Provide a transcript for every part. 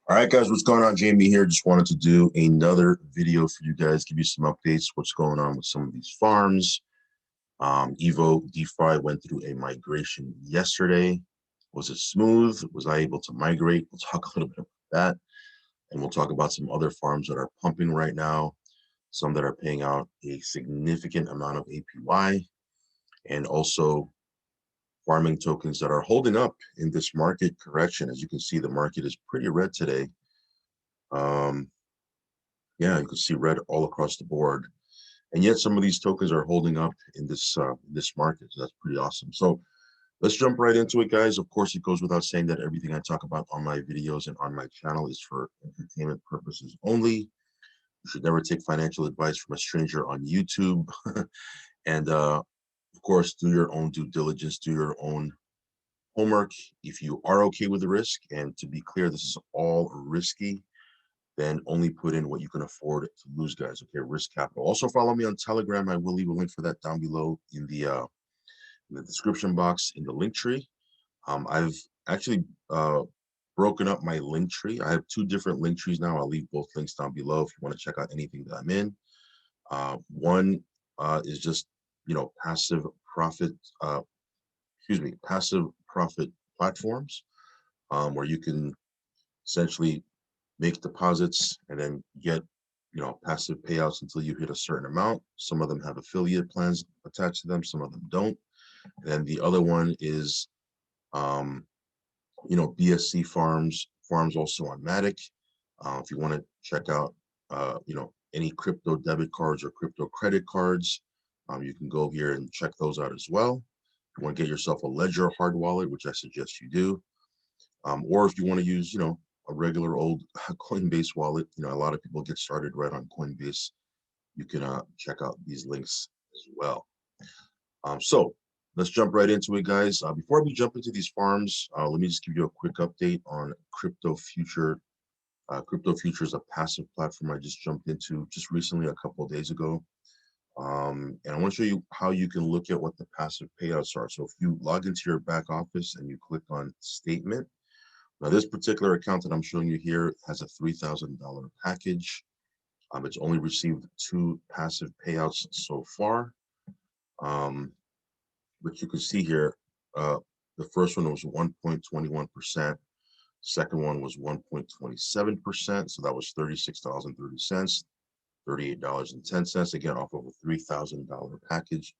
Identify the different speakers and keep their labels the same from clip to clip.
Speaker 1: All right, guys, what's going on? Jamie here. Just wanted to do another video for you guys, give you some updates, what's going on with some of these farms. EvoDefi went through a migration yesterday. Was it smooth? Was I able to migrate? We'll talk a little bit about that. And we'll talk about some other farms that are pumping right now, some that are paying out a significant amount of APY, and also farming tokens that are holding up in this market correction. As you can see, the market is pretty red today. Yeah, you can see red all across the board, and yet some of these tokens are holding up in this market. So that's pretty awesome. So let's jump right into it, guys. Of course, it goes without saying that everything I talk about on my videos and on my channel is for entertainment purposes only. You should never take financial advice from a stranger on YouTube. And of course, do your own due diligence, do your own homework. If you are okay with the risk, and to be clear, this is all risky, then only put in what you can afford to lose, guys. Okay, risk capital. Also follow me on Telegram. I will leave a link for that down below in the description box in the link tree. I've actually broken up my link tree. I have two different link trees now. I'll leave both links down below if you want to check out anything that I'm in. One is just passive profit. Passive profit platforms, where you can essentially make deposits and then get passive payouts until you hit a certain amount. Some of them have affiliate plans attached to them, some of them don't. And then the other one is BSC farms also on Matic. If you want to check out any crypto debit cards or crypto credit cards, you can go here and check those out as well. If you want to get yourself a Ledger hard wallet, which I suggest you do, or if you want to use a regular old Coinbase wallet, a lot of people get started right on Coinbase. You can check out these links as well. So let's jump right into it, guys. Before we jump into these farms, let me just give you a quick update on Crypto Future. Crypto Future is a passive platform I just jumped into just recently, a couple of days ago. And I want to show you how you can look at what the passive payouts are. So if you log into your back office and you click on statement, now this particular account that I'm showing you here has a $3,000 package. It's only received 2 passive payouts so far. But you can see here, the first one was 1.21%. Second one was 1.27%. So that was $36.30, $38.10, again, off of a $3,000 package.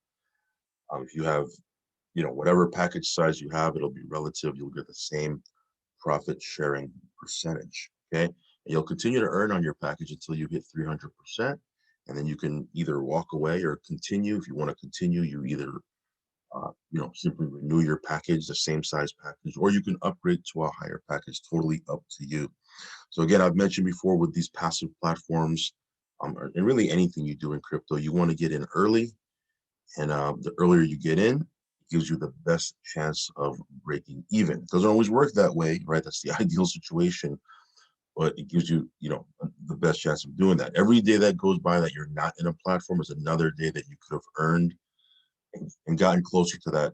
Speaker 1: If you have, whatever package size you have, it'll be relative. You'll get the same profit sharing percentage. Okay. And you'll continue to earn on your package until you hit 300%. And then you can either walk away or continue. If you want to continue, you either simply renew your package, the same size package, or you can upgrade to a higher package, totally up to you. So again, I've mentioned before with these passive platforms, and really anything you do in crypto, you want to get in early. And the earlier you get in, it gives you the best chance of breaking even. It doesn't always work that way, right? That's the ideal situation, but it gives you, the best chance of doing that. Every day that goes by that you're not in a platform is another day that you could have earned and gotten closer to that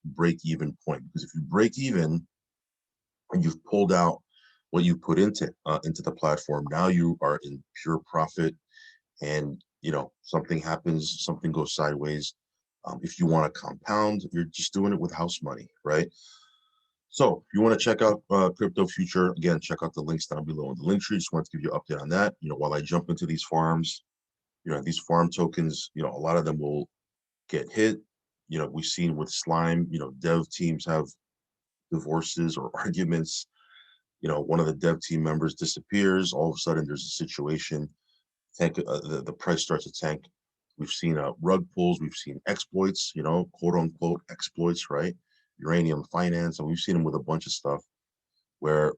Speaker 1: break-even point. Because if you break even and you've pulled out what you put into the platform, now you are in pure profit. And something happens, something goes sideways. If you want to compound, you're just doing it with house money, right? So if you want to check out Crypto Future, again, check out the links down below in the link tree. Just wanted to give you an update on that. While I jump into these farms, these farm tokens, a lot of them will get hit. We've seen with Slime, dev teams have divorces or arguments. One of the dev team members disappears. All of a sudden, there's a situation. The price starts to tank. We've seen rug pulls. We've seen exploits, quote unquote exploits, right? Uranium finance, and we've seen them with a bunch of stuff where,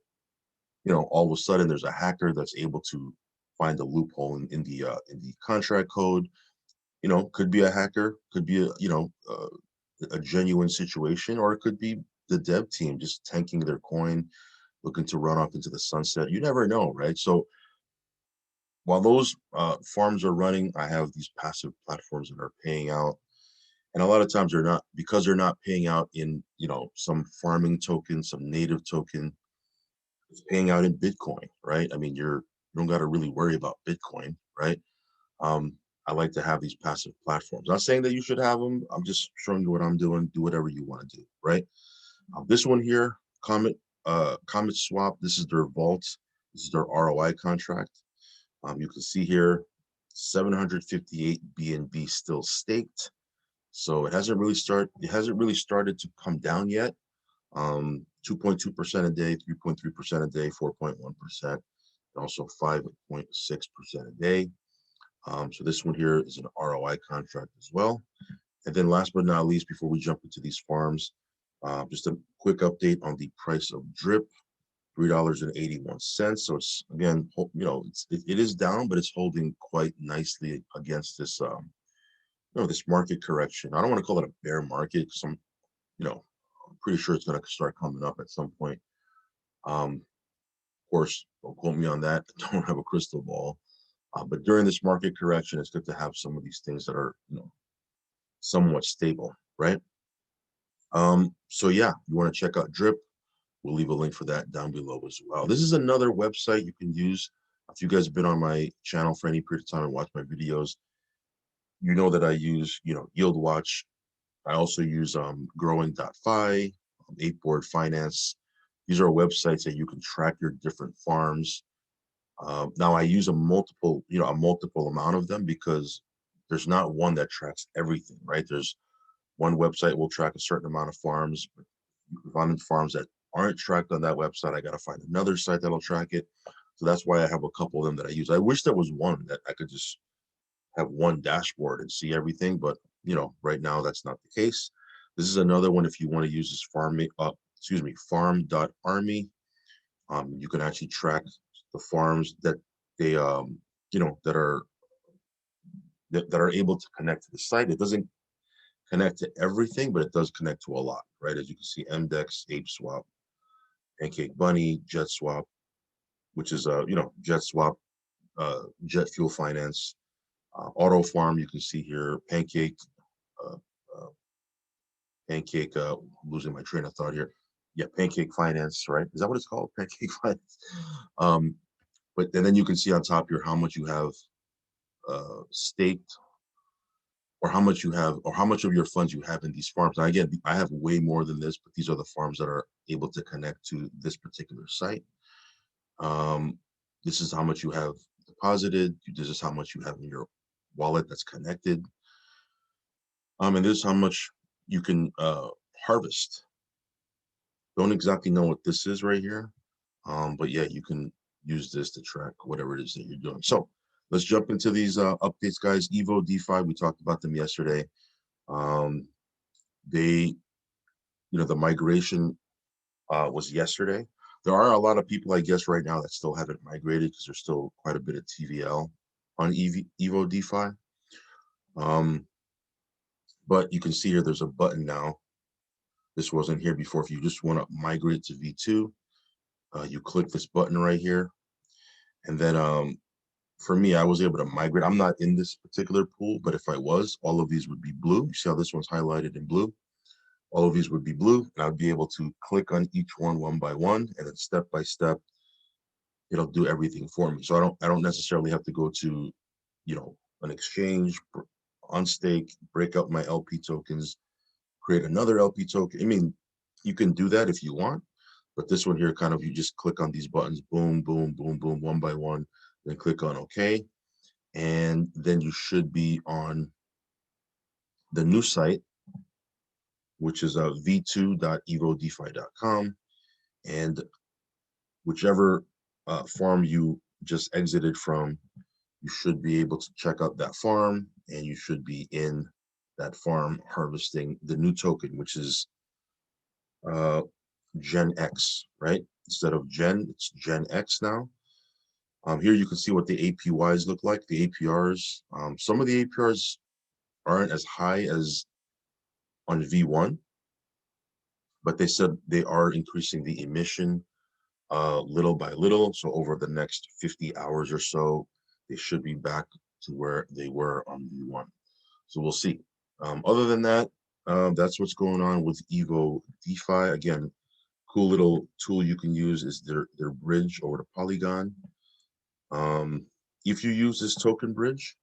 Speaker 1: all of a sudden there's a hacker that's able to find a loophole in the contract code. Could be a hacker, could be a genuine situation, or it could be the dev team just tanking their coin, looking to run off into the sunset. You never know, right? So while those farms are running, I have these passive platforms that are paying out. And a lot of times they're not paying out in, some farming token, some native token. it's paying out in Bitcoin, right? I mean, you don't got to really worry about Bitcoin, right? Um, I like to have these passive platforms. Not saying that you should have them. I'm just showing you what I'm doing. Do whatever you want to do, right? This one here, Comet Swap. This is their vault. This is their ROI contract. You can see here, 758 BNB still staked. So it hasn't really started to come down yet. 2.2% a day, 3.3% a day, 4.1%, also 5.6% a day. So this one here is an ROI contract as well. And then last but not least, before we jump into these farms, just a quick update on the price of drip, $3.81. So it's, again, it is down, but it's holding quite nicely against this this market correction. I don't want to call it a bear market because I'm pretty sure it's going to start coming up at some point. Of course, don't quote me on that. I don't have a crystal ball. But during this market correction, it's good to have some of these things that are, somewhat stable, right? So yeah, you want to check out Drip. We'll leave a link for that down below as well. This is another website you can use. If you guys have been on my channel for any period of time and watch my videos, you know that I use, Yield Watch. I also use growing.fi, 8board Finance. These are websites that you can track your different farms. Now I use a multiple amount of them because there's not one that tracks everything, right? There's one website will track a certain amount of farms, but if I'm in farms that aren't tracked on that website, I got to find another site that'll track it. So that's why I have a couple of them that I use. I wish there was one that I could just have one dashboard and see everything, but right now that's not the case. This is another one if you want to use this farm.army. You can actually track the farms that they that are able to connect to the site. It doesn't connect to everything, but it does connect to a lot, right? As you can see, MDEX, ApeSwap, Pancake Bunny, JetSwap, which is JetSwap, Jetfuel Finance, Auto Farm. You can see here, Pancake, uh, uh, Pancake. Losing my train of thought here. Yeah, Pancake Finance, right? Is that what it's called? Pancake Finance. But and then you can see on top here how much you have staked, or how much you have, or how much of your funds you have in these farms. Now, again, I have way more than this, but these are the farms that are able to connect to this particular site. This is how much you have deposited. This is how much you have in your wallet that's connected. And this is how much you can harvest. Don't exactly know what this is right here, but yeah, you can use this to track whatever it is that you're doing. So let's jump into these updates, guys. EvoDefi, we talked about them yesterday. The migration was yesterday. There are a lot of people, I guess, right now that still haven't migrated because there's still quite a bit of TVL on EvoDefi. But you can see here there's a button now. This wasn't here before. If you just want to migrate to V2, you click this button right here. And then for me, I was able to migrate. I'm not in this particular pool, but if I was, all of these would be blue. You see how this one's highlighted in blue? All of these would be blue, and I'd be able to click on each one by one, and then step by step, it'll do everything for me. So I don't necessarily have to go to, an exchange, unstake, break up my LP tokens, create another LP token. I mean, you can do that if you want, but this one here, kind of, you just click on these buttons, boom, boom, boom, boom, one by one, then click on OK, and then you should be on the new site, which is v2.evodefi.com, and whichever farm you just exited from, you should be able to check out that farm, and you should be in that farm harvesting the new token, which is Gen X, right? Instead of Gen, it's Gen X now. Here you can see what the APYs look like, the APRs. Some of the APRs aren't as high as on V1, but they said they are increasing the emission little by little. So over the next 50 hours or so, they should be back to where they were on V1. So we'll see. Other than that, that's what's going on with EvoDefi. Again, Cool little tool you can use is their bridge over to Polygon. If you use this token bridge,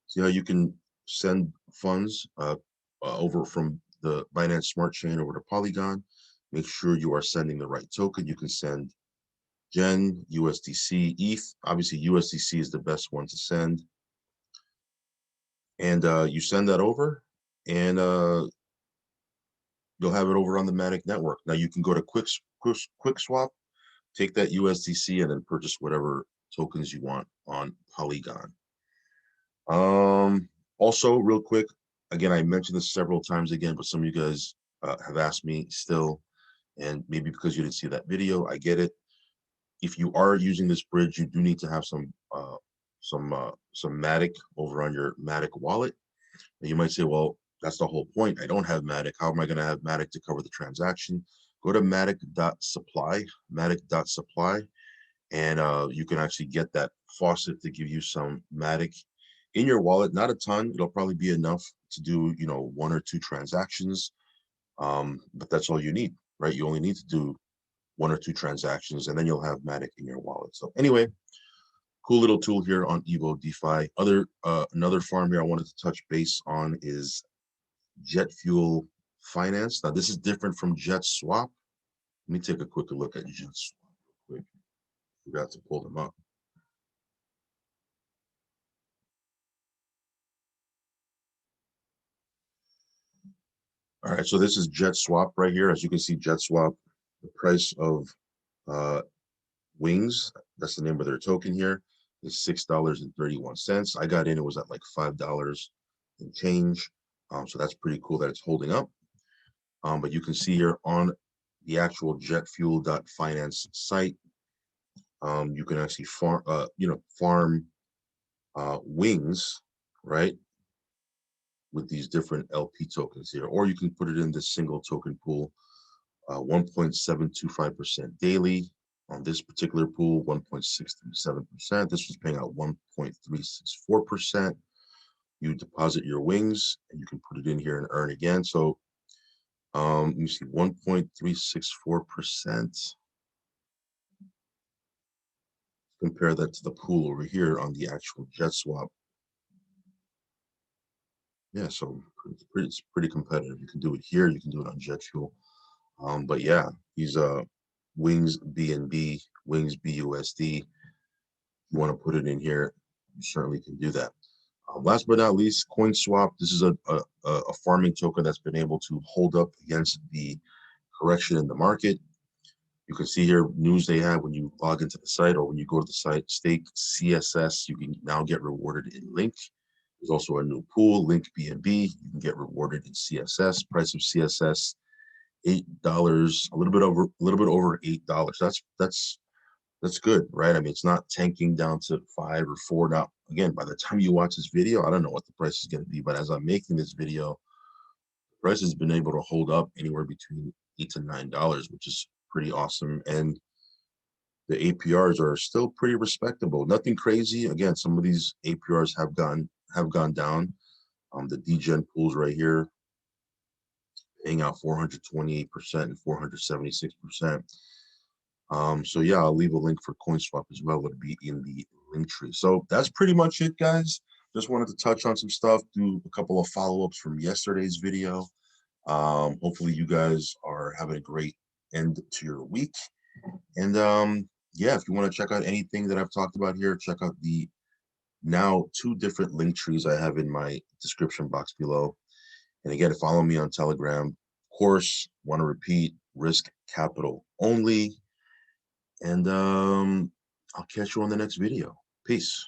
Speaker 1: see how you can send funds over from the Binance Smart Chain over to Polygon. Make sure you are sending the right token. You can send Gen, USDC, ETH. Obviously, USDC is the best one to send. And you send that over, and you'll have it over on the Matic network. Now you can go to Quick Swap, take that USDC, and then purchase whatever tokens you want on Polygon. Also, real quick, again, I mentioned this several times again, but some of you guys have asked me still, and maybe because you didn't see that video, I get it. If you are using this bridge, you do need to have some Matic over on your Matic wallet. And you might say, well, that's the whole point. I don't have Matic. How am I going to have Matic to cover the transaction? Go to matic.supply, and you can actually get that faucet to give you some Matic in your wallet. Not a ton. It'll probably be enough to do, 1 or 2 transactions, but that's all you need, right? You only need to do 1 or 2 transactions, and then you'll have Matic in your wallet. So anyway, cool little tool here on EvoDefi. Another farm here I wanted to touch base on is Jetfuel Finance. Now this is different from JetSwap. Let me take a quick look at JetSwap real quick. Forgot to pull them up. All right, so this is JetSwap right here. As you can see, JetSwap, the price of Wings, that's the name of their token here, is $6.31. I got in, it was at like $5 and change. So that's pretty cool that it's holding up. But you can see here on the actual jetfuel.finance site, you can actually farm Wings, right, with these different LP tokens here, or you can put it in this single token pool, 1.725% daily. On this particular pool, 1.637%. This was paying out 1.364%. You deposit your Wings, and you can put it in here and earn again. So you see 1.364%. Compare that to the pool over here on the actual JetSwap. Yeah, so it's pretty competitive. You can do it here. You can do it on Jetfuel. But yeah, these Wings BNB, Wings BUSD. You want to put it in here, you certainly can do that. Last but not least, CoinSwap. This is a farming token that's been able to hold up against the correction in the market. You can see here news they have when you log into the site, or when you go to the site, stake CSS. You can now get rewarded in Link. There's also a new pool, Link BNB. You can get rewarded in CSS. Price of CSS, $8, a little bit over $8. That's good, right? I mean, it's not tanking down to 5 or 4. Now, again, by the time you watch this video, I don't know what the price is going to be, but as I'm making this video, the price has been able to hold up anywhere between $8 to $9, which is pretty awesome. And the APRs are still pretty respectable. Nothing crazy. Again, some of these APRs have gone down. The DGen pools right here, paying out 428% and 476%. So yeah, I'll leave a link for CoinSwap as well. It'll be in the link tree. So that's pretty much it, guys. Just wanted to touch on some stuff, do a couple of follow-ups from yesterday's video. Hopefully you guys are having a great end to your week. And yeah, if you want to check out anything that I've talked about here, check out the now 2 different link trees I have in my description box below. And again, follow me on Telegram. Of course, want to repeat, risk capital only. And I'll catch you on the next video. Peace.